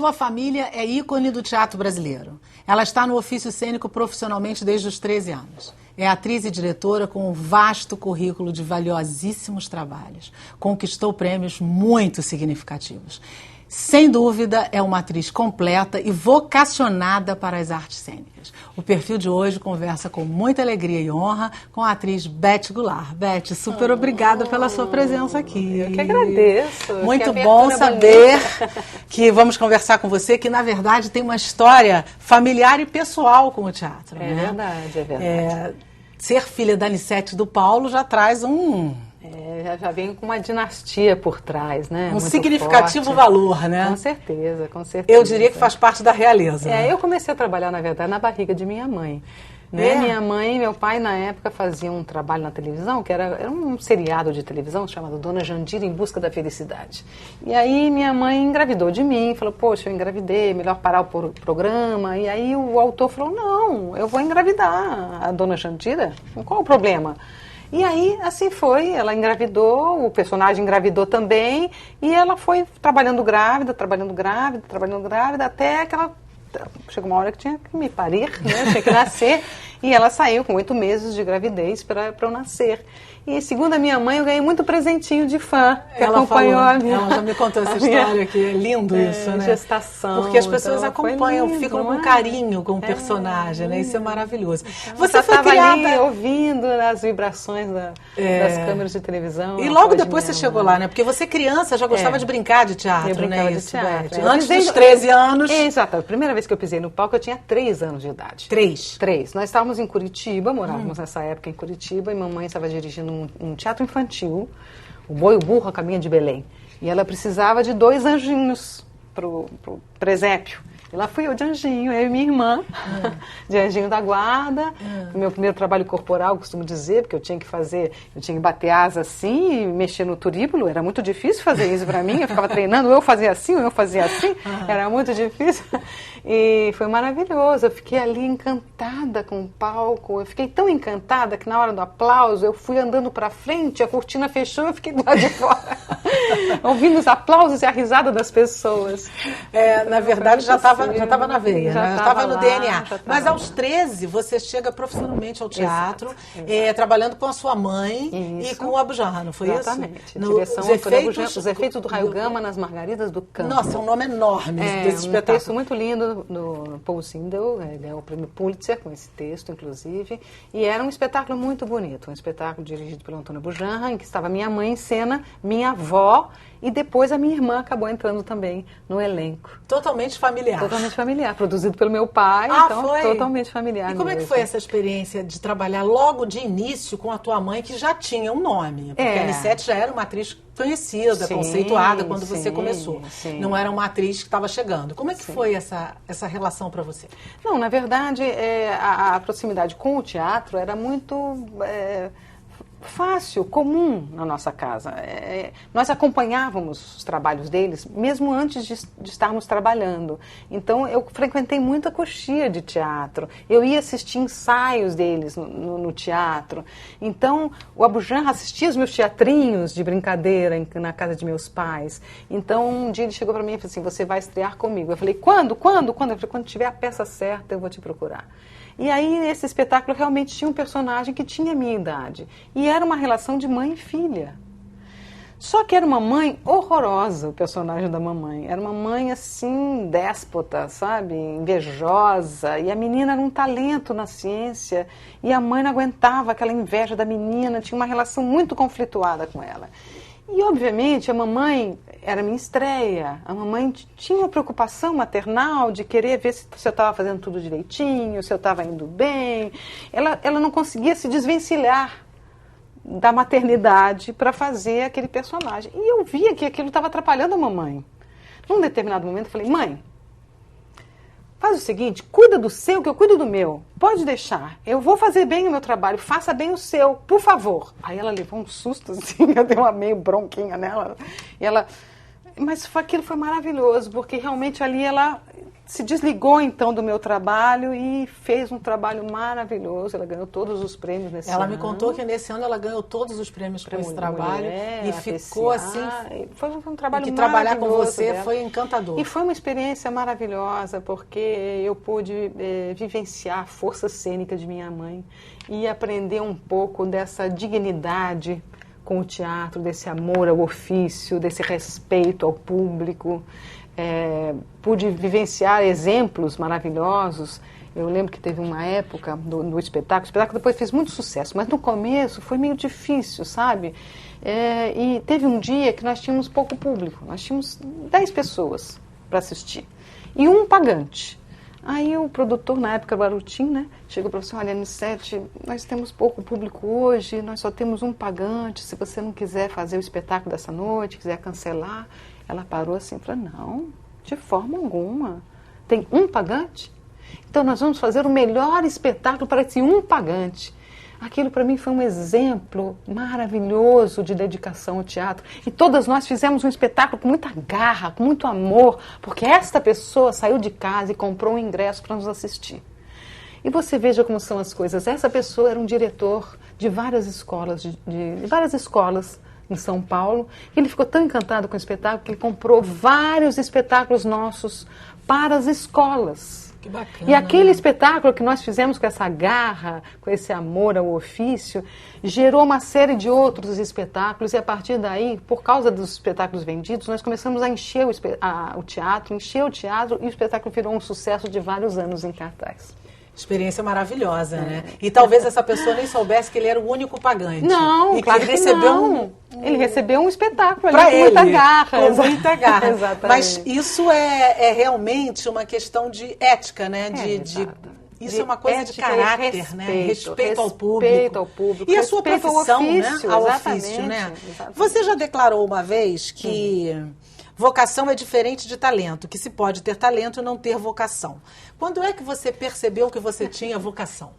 Sua família é ícone do teatro brasileiro. Ela está no ofício cênico profissionalmente desde os 13 anos. É atriz e diretora com um vasto currículo de valiosíssimos trabalhos. Conquistou prêmios muito significativos. Sem dúvida, é uma atriz completa e vocacionada para as artes cênicas. O perfil de hoje conversa com muita alegria e honra com a atriz Beth Goulart. Beth, super obrigada pela sua presença aqui. Eu que agradeço. Muito bom saber que vamos conversar com você, que na verdade tem uma história familiar e pessoal com o teatro. É verdade, é verdade. Ser filha da Anissete e do Paulo já traz já vem com uma dinastia por trás, né? Um significativo valor, né? Com certeza, com certeza. Eu diria que faz parte da realeza. Né? Eu comecei a trabalhar, na verdade, na barriga de minha mãe. Né? Minha mãe e meu pai, na época, faziam um trabalho na televisão, que era um seriado de televisão chamado Dona Jandira em Busca da Felicidade. E aí minha mãe engravidou de mim, falou, poxa, eu engravidei, melhor parar o programa. E aí o autor falou, não, eu vou engravidar a Dona Jandira, qual o problema? E aí, assim foi, ela engravidou, o personagem engravidou também, e ela foi trabalhando grávida, até que ela chegou uma hora que tinha que me parir, né? Tinha que nascer, e ela saiu com 8 meses de gravidez para eu nascer. E segundo a minha mãe, eu ganhei muito presentinho de fã, que ela acompanhou falou, a minha... Ela já me contou essa história aqui, é lindo isso, né? Gestação. Porque as pessoas então, acompanham, lindo, ficam com carinho com o personagem, né? Isso é maravilhoso. Então, você foi criada ali ouvindo as vibrações das câmeras de televisão. E logo depois você chegou lá, né? Porque você criança já gostava de brincar de teatro, eu brincava né? de teatro. Antes dos 13 anos. Exato. A primeira vez que eu pisei no palco, eu tinha 3 anos de idade. 3? 3. Nós estávamos em Curitiba, morávamos nessa época em Curitiba, e mamãe estava dirigindo um teatro infantil, o Boi e o Burro, a Caminha de Belém. E ela precisava de 2 anjinhos pro presépio. E lá fui eu de anjinho, eu e minha irmã, de anjinho da guarda. Meu primeiro trabalho corporal, costumo dizer, porque eu tinha que bater asa assim e mexer no turíbulo. Era muito difícil fazer isso para mim. Eu ficava treinando, eu fazia assim, era muito difícil. E foi maravilhoso. Eu fiquei ali encantada com o palco. Eu fiquei tão encantada que na hora do aplauso eu fui andando para frente, a cortina fechou e eu fiquei do lado de fora, ouvindo os aplausos e a risada das pessoas. Na verdade, já estava na veia, já estava no DNA. Mas aos 13 13, você chega profissionalmente ao teatro, trabalhando com a sua mãe e com o Abujamra, não foi Exatamente. isso? Os efeitos do raio gama nas Margaridas do Campo. Nossa, é um nome enorme desse espetáculo. Um texto muito lindo do Paul Sindel, ele ganhou o prêmio Pulitzer com esse texto, inclusive, e era um espetáculo muito bonito, um espetáculo dirigido pelo Antônio Abujamra, em que estava minha mãe em cena, minha avó, e depois a minha irmã acabou entrando também no elenco. Totalmente familiar. Totalmente familiar, produzido pelo meu pai, então foi? Totalmente familiar. E como é que foi essa experiência de trabalhar logo de início com a tua mãe, que já tinha um nome? Porque a Anissete já era uma atriz conhecida, conceituada quando você começou. Sim. Não era uma atriz que estava chegando. Como é que foi essa relação para você? Não, na verdade, a proximidade com o teatro era muito... fácil, comum na nossa casa. Nós acompanhávamos os trabalhos deles, mesmo antes de estarmos trabalhando. Então, eu frequentei muita coxia de teatro. Eu ia assistir ensaios deles no teatro. Então, o Abujamra assistia os meus teatrinhos de brincadeira na casa de meus pais. Então, um dia ele chegou para mim e falou assim, você vai estrear comigo. Eu falei, quando? Eu falei, quando tiver a peça certa, eu vou te procurar. E aí, esse espetáculo realmente tinha um personagem que tinha a minha idade. E era uma relação de mãe e filha. Só que era uma mãe horrorosa, o personagem da mamãe. Era uma mãe, assim, déspota, sabe? Invejosa. E a menina era um talento na ciência. E a mãe não aguentava aquela inveja da menina. Tinha uma relação muito conflituada com ela. E, obviamente, a mamãe era minha estreia. A mamãe tinha uma preocupação maternal de querer ver se eu estava fazendo tudo direitinho, se eu estava indo bem. Ela não conseguia se desvencilhar da maternidade para fazer aquele personagem. E eu via que aquilo estava atrapalhando a mamãe. Num determinado momento, eu falei, mãe, faz o seguinte, cuida do seu que eu cuido do meu. Pode deixar. Eu vou fazer bem o meu trabalho. Faça bem o seu, por favor. Aí ela levou um susto, assim. Eu dei uma meio bronquinha nela. E ela... Mas aquilo foi maravilhoso, porque realmente ali ela se desligou então do meu trabalho e fez um trabalho maravilhoso. Ela ganhou todos os prêmios nesse ano. Ela me contou que nesse ano ela ganhou todos os prêmios por esse trabalho e ficou assim. Foi um trabalho maravilhoso. E trabalhar com você dela. foi encantador. E foi uma experiência maravilhosa, porque eu pude vivenciar a força cênica de minha mãe e aprender um pouco dessa dignidade com o teatro, desse amor ao ofício, desse respeito ao público. Pude vivenciar exemplos maravilhosos. Eu lembro que teve uma época no espetáculo, o espetáculo depois fez muito sucesso, mas no começo foi meio difícil, sabe? E teve um dia que nós tínhamos pouco público, nós tínhamos 10 pessoas para assistir e um pagante. Aí o produtor, na época, Barutin, né, chegou para você: olha, Anissete, nós temos pouco público hoje, nós só temos um pagante, se você não quiser fazer o espetáculo dessa noite, quiser cancelar. Ela parou assim e falou: não, de forma alguma. Tem um pagante? Então nós vamos fazer o melhor espetáculo para esse um pagante. Aquilo para mim foi um exemplo maravilhoso de dedicação ao teatro. E todas nós fizemos um espetáculo com muita garra, com muito amor, porque esta pessoa saiu de casa e comprou um ingresso para nos assistir. E você veja como são as coisas. Essa pessoa era um diretor de várias escolas, de várias escolas em São Paulo. E ele ficou tão encantado com o espetáculo que ele comprou vários espetáculos nossos para as escolas. Que bacana, e aquele espetáculo que nós fizemos com essa garra, com esse amor ao ofício, gerou uma série de outros espetáculos, e a partir daí, por causa dos espetáculos vendidos, nós começamos a encher o teatro, e o espetáculo virou um sucesso de vários anos em cartaz. Experiência maravilhosa, né? E talvez essa pessoa nem soubesse que ele era o único pagante. Não, e claro que ele recebeu ele recebeu um espetáculo ali com muita garra. Com muita garra. Exatamente. Mas isso é realmente uma questão de ética, né? Isso é uma coisa de caráter, respeito, né? Respeito ao público. Respeito ao público. E a sua profissão, ofício, né? Ao exatamente, ofício, né? Exatamente. Você já declarou uma vez que vocação é diferente de talento, que se pode ter talento e não ter vocação. Quando é que você percebeu que você tinha vocação?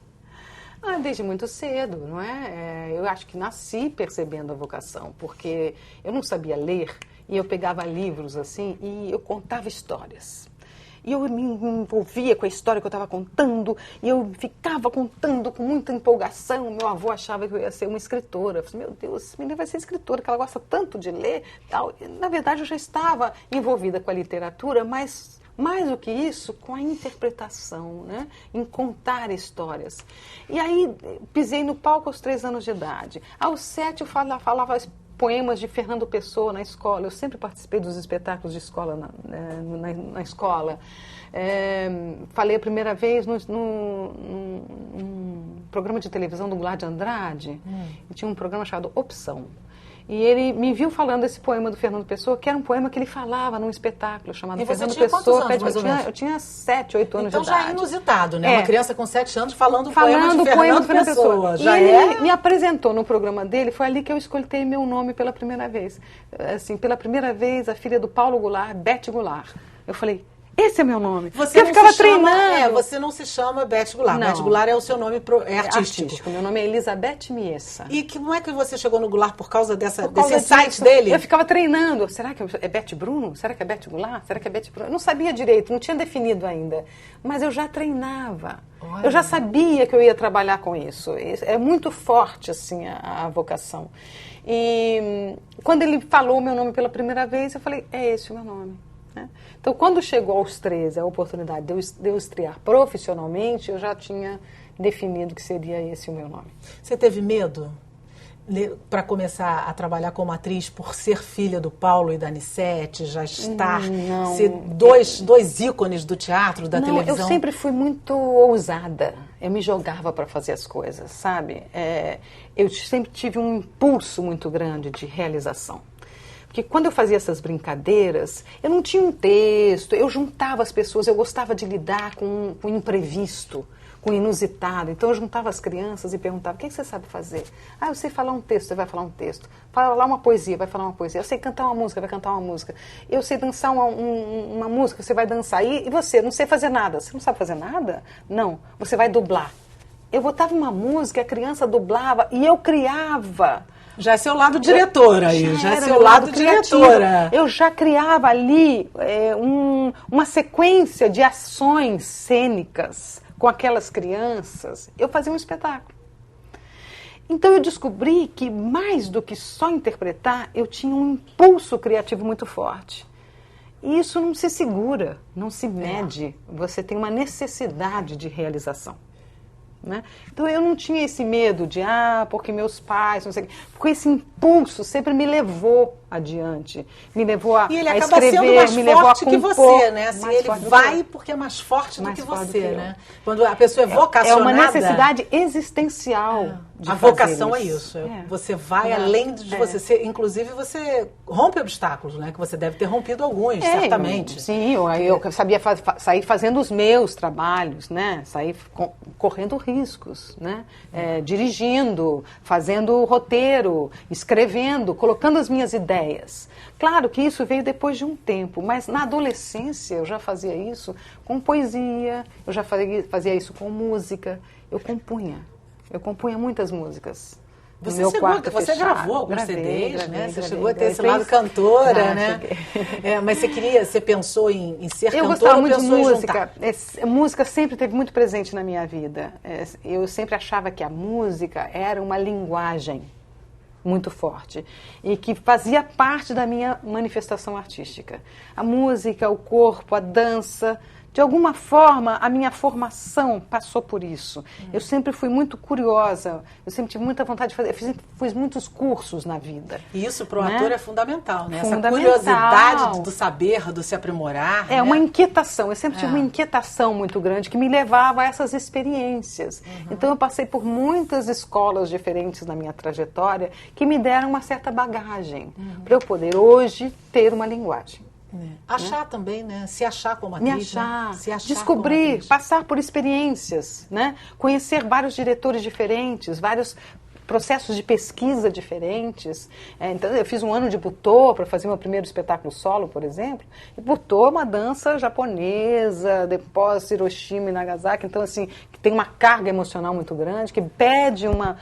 Desde muito cedo, não é? Eu acho que nasci percebendo a vocação, porque eu não sabia ler e eu pegava livros assim e eu contava histórias. E eu me envolvia com a história que eu estava contando, e eu ficava contando com muita empolgação. Meu avô achava que eu ia ser uma escritora. Eu falei: meu Deus, essa menina vai ser escritora, que ela gosta tanto de ler. Tal. E, na verdade, eu já estava envolvida com a literatura, mas mais do que isso, com a interpretação, né? Em contar histórias. E aí, pisei no palco aos 3 anos de idade. Aos 7, eu falava poemas de Fernando Pessoa na escola. Eu sempre participei dos espetáculos de escola na escola. Falei a primeira vez num programa de televisão do Goulart de Andrade. E tinha um programa chamado Opção. E ele me viu falando esse poema do Fernando Pessoa, que era um poema que ele falava num espetáculo chamado Fernando Pessoa. Eu tinha 7, 8 anos de idade. Então já é inusitado, né? Uma criança com 7 anos falando o poema de Fernando Pessoa. E ele me apresentou no programa dele, foi ali que eu escolhi meu nome pela primeira vez. Assim, pela primeira vez, a filha do Paulo Goulart, Beth Goulart. Eu falei: esse é meu nome. Eu ficava treinando. Você não se chama Beth Goulart. Beth Goulart é o seu nome artístico. Meu nome é Elizabeth Miessa. E como é que você chegou no Goulart por causa desse insight dele? Eu ficava treinando. Será que é Beth Bruno? Será que é Beth Goulart? Será que é Beth Bruno? Eu não sabia direito, não tinha definido ainda. Mas eu já treinava. Olha. Eu já sabia que eu ia trabalhar com isso. É muito forte, assim, a vocação. E quando ele falou meu nome pela primeira vez, eu falei: é esse o meu nome. Então, quando chegou aos 13 a oportunidade de eu estrear profissionalmente, eu já tinha definido que seria esse o meu nome. Você teve medo para começar a trabalhar como atriz por ser filha do Paulo e da Anissete, já estar, ser dois ícones do teatro, da televisão? Eu sempre fui muito ousada. Eu me jogava para fazer as coisas, sabe? Eu sempre tive um impulso muito grande de realização. Porque quando eu fazia essas brincadeiras, eu não tinha um texto, eu juntava as pessoas, eu gostava de lidar com o imprevisto, com o inusitado. Então eu juntava as crianças e perguntava: o que você sabe fazer? Eu sei falar um texto, você vai falar um texto. Falar uma poesia, vai falar uma poesia. Eu sei cantar uma música, vai cantar uma música. Eu sei dançar uma música, você vai dançar. E você, não sei fazer nada. Você não sabe fazer nada? Não, você vai dublar. Eu botava uma música, a criança dublava e eu criava Já é seu lado diretora aí, já é seu meu lado criativo. diretora. Eu já criava ali uma sequência de ações cênicas com aquelas crianças. Eu fazia um espetáculo. Então eu descobri que mais do que só interpretar, eu tinha um impulso criativo muito forte. E isso não se segura, não se mede. Você tem uma necessidade de realização. Né? Então eu não tinha esse medo de, porque meus pais, não sei o quê. Porque esse impulso sempre me levou adiante, me levou a escrever, e ele acaba sendo mais me levou a forte que compor. você, né? Assim, ele vai porque é mais forte do que você, eu. né? Quando a pessoa é vocacionada... É uma necessidade existencial de a vocação fazer é isso. É. Você vai além de você ser... Inclusive, você rompe obstáculos, né? Que você deve ter rompido alguns, certamente. Sim, eu sabia sair fazendo os meus trabalhos, né? Sair correndo riscos, né? Dirigindo, fazendo roteiro, escrevendo, colocando as minhas ideias. Claro que isso veio depois de um tempo, mas na adolescência eu já fazia isso com poesia, eu já fazia isso com música, eu compunha muitas músicas. Você meu quarto você fechado. gravou alguns CDs, né? Você chegou a ter esse gravei. lado cantora, né? Mas você pensou em ser cantora? Eu gostava muito de música. Música sempre esteve muito presente na minha vida. Eu sempre achava que a música era uma linguagem muito forte e que fazia parte da minha manifestação artística. A música, o corpo, a dança, de alguma forma a minha formação passou por isso. Eu sempre fui muito curiosa, eu sempre tive muita vontade de fazer, fiz muitos cursos na vida. E isso para o ator é fundamental, né? Fundamental. Essa curiosidade do saber, do se aprimorar. É, né? Uma inquietação, eu sempre tive uma inquietação muito grande que me levava a essas experiências. Então eu passei por muitas escolas diferentes na minha trajetória que me deram uma certa bagagem para eu poder hoje ter uma linguagem. Achar também, né? Se achar como atriz. Me achar, né? Se achar descobrir, passar por experiências, né? Conhecer vários diretores diferentes, vários processos de pesquisa diferentes. Então, eu fiz um ano de Butô para fazer meu primeiro espetáculo solo, por exemplo. E Butô é uma dança japonesa, depois Hiroshima e Nagasaki. Então, assim, que tem uma carga emocional muito grande, que pede uma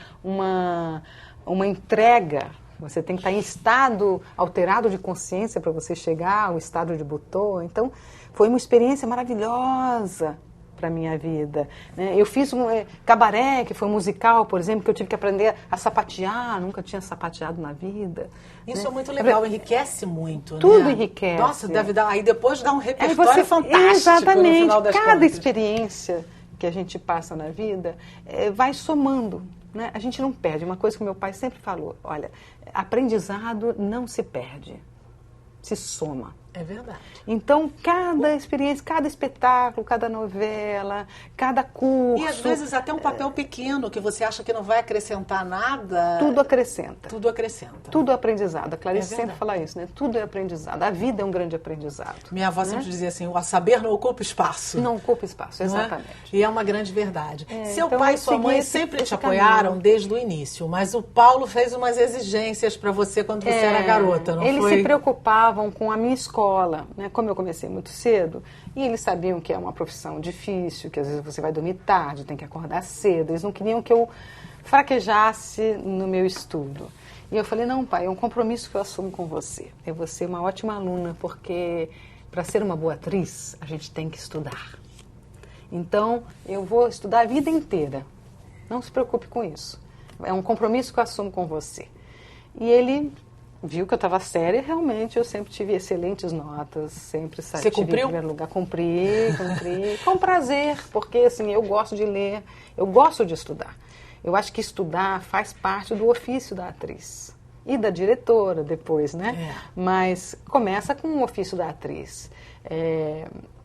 entrega. Você tem que estar em estado alterado de consciência para você chegar ao estado de Butô. Então, foi uma experiência maravilhosa para a minha vida. Eu fiz um cabaré, que foi um musical, por exemplo, que eu tive que aprender a sapatear, nunca tinha sapateado na vida. Isso é muito legal, enriquece muito. Tudo enriquece. Nossa, deve dar, aí depois dá um repertório fantástico. Exatamente, no final das cada contas. experiência que a gente passa na vida vai somando. Né? A gente não perde. Uma coisa que meu pai sempre falou, olha, aprendizado não se perde, se soma. É verdade. Então, cada experiência, cada espetáculo, cada novela, cada curso... E às vezes até um papel pequeno que você acha que não vai acrescentar nada... Tudo acrescenta. Tudo acrescenta. Tudo é aprendizado. A Clarice sempre fala isso, né? Tudo é aprendizado. A vida é um grande aprendizado. Minha avó sempre dizia assim, o saber não ocupa espaço. Não ocupa espaço, exatamente. E é uma grande verdade. Seu então pai e sua mãe sempre te apoiaram desde o início, mas o Paulo fez umas exigências para você quando você era garota, não eles foi? Eles se preocupavam com a minha escola, né? Como eu comecei muito cedo, e eles sabiam que é uma profissão difícil, que às vezes você vai dormir tarde, tem que acordar cedo. Eles não queriam que eu fraquejasse no meu estudo. E eu falei, não, pai, é um compromisso que eu assumo com você. Eu vou ser uma ótima aluna, porque para ser uma boa atriz, a gente tem que estudar. Então, eu vou estudar a vida inteira. Não se preocupe com isso. É um compromisso que eu assumo com você. E ele viu que eu estava séria, realmente eu sempre tive excelentes notas, sempre Você cumpriu? Em primeiro lugar. Cumpri, com prazer, porque assim, eu gosto de ler, eu gosto de estudar. Eu acho que estudar faz parte do ofício da atriz. E da diretora depois, né? Mas começa com o ofício da atriz.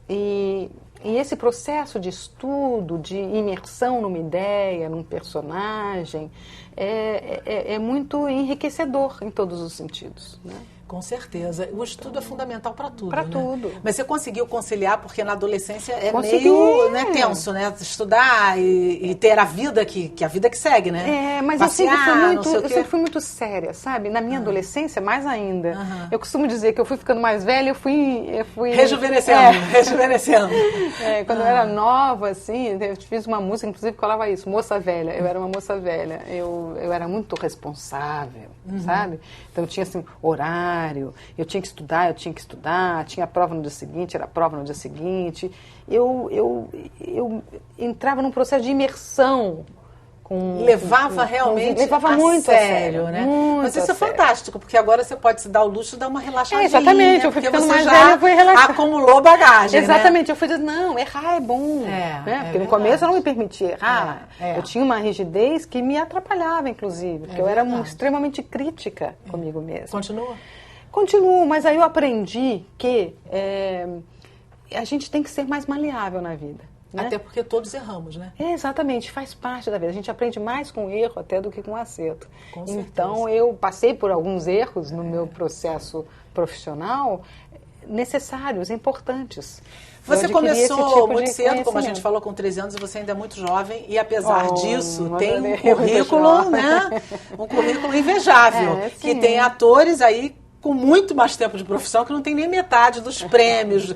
E esse processo de estudo, de imersão numa ideia, num personagem, é muito enriquecedor em todos os sentidos. Né? Com certeza. O estudo é fundamental para tudo, Para né? tudo. Mas você conseguiu conciliar, porque na adolescência é Consegui. meio, né, tenso, né? Estudar e ter a vida que a vida que segue, né? Mas passear, eu sempre fui muito séria, sabe? Na minha adolescência, mais ainda. Eu costumo dizer que eu fui ficando mais velha, eu fui rejuvenescendo, rejuvenescendo. Quando eu era nova, assim, eu fiz uma música, inclusive, que falava isso, moça velha. Eu era uma moça velha. Eu era muito responsável, sabe? Então, eu tinha, assim, horário, eu tinha que estudar, tinha prova no dia seguinte, era prova no dia seguinte. Eu entrava num processo de imersão. Levava muito a sério, né? Mas isso é fantástico, porque agora você pode se dar o luxo de dar uma relaxadinha. Exatamente, eu fui ficando mais velha, eu fui relaxar. Acumulou bagagem, exatamente, né? eu fui dizendo, não, errar é bom. Porque no começo eu não me permitia errar. Eu tinha uma rigidez que me atrapalhava, inclusive, porque eu era extremamente crítica comigo mesma. Continua? Continuo, mas aí eu aprendi que a gente tem que ser mais maleável na vida. Né? Até porque todos erramos, né? Exatamente, faz parte da vida. A gente aprende mais com erro até do que com acerto. Com certeza. Então, eu passei por alguns erros no meu processo profissional necessários, importantes. Você começou muito cedo, como a gente falou, com 13 anos, e você ainda é muito jovem, e apesar disso, tem um currículo, né? Um currículo invejável, que tem atores aí com muito mais tempo de profissão, que não tem nem metade dos prêmios,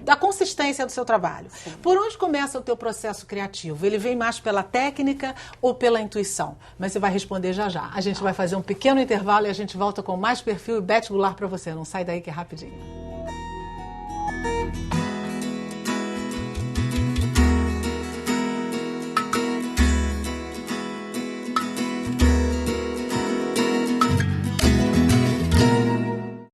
da consistência do seu trabalho. Sim. Por onde começa o teu processo criativo? Ele vem mais pela técnica ou pela intuição? Mas você vai responder já já. A gente vai fazer um pequeno intervalo e a gente volta com mais Perfil e Beth Goulart para você. Não sai daí que é rapidinho.